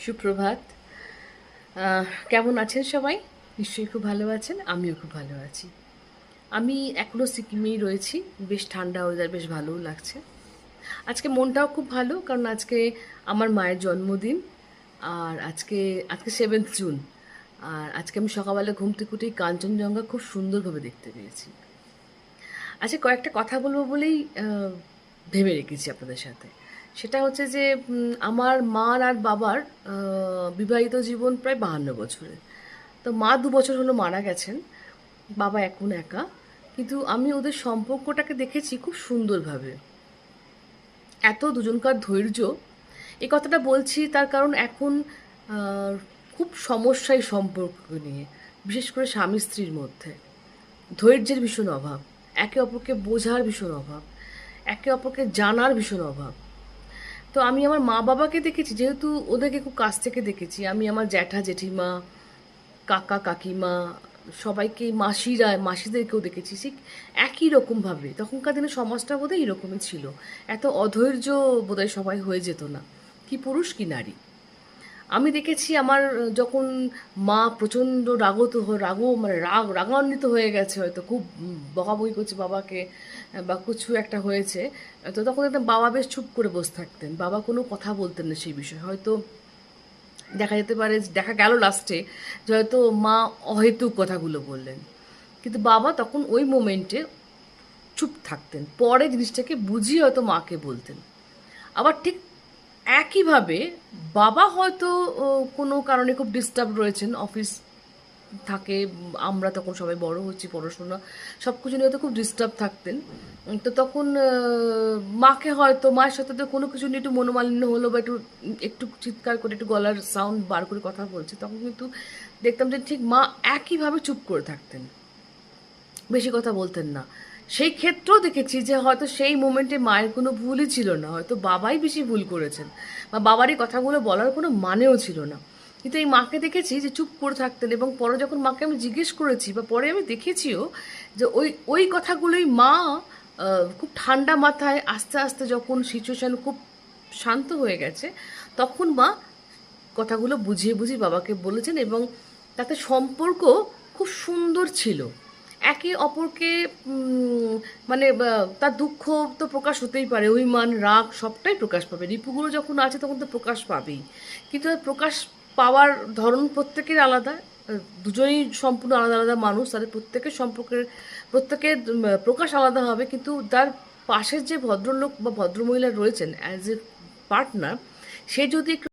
সুপ্রভাত। কেমন আছেন সবাই? নিশ্চয়ই খুব ভালো আছেন, আমিও খুব ভালো আছি। আমি এখনও সিকিমেই রয়েছি, বেশ ঠান্ডা ওয়েদার, বেশ ভালোও লাগছে। আজকে মনটাও খুব ভালো, কারণ আজকে আমার মায়ের জন্মদিন। আর আজকে আজকে 7th জুন। আর আজকে আমি সকালবেলা ঘুম থেকে উঠেই কাঞ্চনজঙ্ঘা খুব সুন্দরভাবে দেখতে পেয়েছি। আচ্ছা, কয়েকটা কথা বলবো বলেই ভেবে রেখেছি আপনাদের সাথে। সেটা হচ্ছে যে আমার মার আর বাবার বিবাহিত জীবন প্রায় 52 বছরের। তো মা 2 বছর হলো মারা গেছেন, বাবা এখন একা। কিন্তু আমি ওদের সম্পর্কটাকে দেখেছি খুব সুন্দরভাবে। এত দুজনকার ধৈর্য, এই কথাটা বলছি তার কারণ এখন আহ, খুব সমস্যা এই সম্পর্ক নিয়ে, বিশেষ করে স্বামী স্ত্রীর মধ্যে ধৈর্যের ভীষণ অভাব, একে অপরকে বোঝার ভীষণ অভাব, একে অপরকে জানার ভীষণ অভাব। তো আমি আমার মা বাবাকে দেখেছি, যেহেতু ওদেরকে খুব কাছ থেকে দেখেছি, আমি আমার জ্যাঠা জেঠিমা, কাকা কাকিমা, সবাইকে মাসিদেরকেও দেখেছি ঠিক একই রকমভাবে। তখনকার দিনে সমাজটা বোধহয় এরকমই ছিল, এত অধৈর্য বোধহয় সবাই হয়ে যেত না, কি পুরুষ কি নারী। আমি দেখেছি আমার যখন মা প্রচণ্ড মানে রাগান্বিত হয়ে গেছে, হয়তো খুব বকাবকি করছে বাবাকে, বা কিছু একটা হয়েছে, তো তখন একদম বাবা বেশ চুপ করে বসে থাকতেন, বাবা কোনো কথা বলতেন না সেই বিষয়ে। হয়তো দেখা গেল লাস্টে যে হয়তো মা অহেতুক কথাগুলো বললেন, কিন্তু বাবা তখন ওই মোমেন্টে চুপ থাকতেন, পরে জিনিসটাকে বুঝিয়ে হয়তো মাকে বলতেন। আবার ঠিক একইভাবে বাবা হয়তো কোনো কারণে খুব ডিস্টার্ব রয়েছেন, অফিস থাকে, আমরা তখন সবাই বড় হচ্ছি, পড়াশোনা সব কিছু নিয়ে হয়তো খুব ডিস্টার্ব থাকতেন। তো তখন মাকে হয়তো, মায়ের সাথে তো কোনো কিছু নিয়ে একটু মনোমালিন্য হলো, বা একটু একটু চিৎকার করে একটু গলার সাউন্ড বার করে কথা বলছে, তখন কিন্তু দেখতাম যে ঠিক মা একইভাবে চুপ করে থাকতেন, বেশি কথা বলতেন না। সেই ক্ষেত্রেও দেখেছি যে হয়তো সেই মোমেন্টে মায়ের কোনো ভুলই ছিল না, হয়তো বাবাই বেশি ভুল করেছেন, বা বাবারই কথাগুলো বলার কোনো মানেও ছিল না। কিন্তু এই মাকে দেখেছি যে চুপ করে থাকতেন, এবং পরে যখন মাকে আমি জিজ্ঞেস করেছি, বা পরে আমি দেখেছিও যে ওই ওই কথাগুলোই মা খুব ঠান্ডা মাথায় আস্তে আস্তে যখন সিচুয়েশান খুব শান্ত হয়ে গেছে, তখন মা কথাগুলো বুঝিয়ে বুঝিয়ে বাবাকে বলেছেন, এবং তাতে সম্পর্ক খুব সুন্দর ছিল। একে অপরকে মানে তার দুঃখ তো প্রকাশ হতেই পারে, অভিমান রাগ সবটাই প্রকাশ পাবে, রিপুগুলো যখন আছে তখন তো প্রকাশ পাবেই। কিন্তু আর প্রকাশ পাওয়ার ধরন প্রত্যেকের আলাদা। দুজনেই সম্পূর্ণ আলাদা আলাদা মানুষ, তাদের প্রত্যেকের সম্পর্কের প্রত্যেকের প্রকাশ আলাদা হবে। কিন্তু তার পাশের যে ভদ্রলোক বা ভদ্রমহিলা রয়েছেন অ্যাজ এ পার্টনার, সে যদি একটু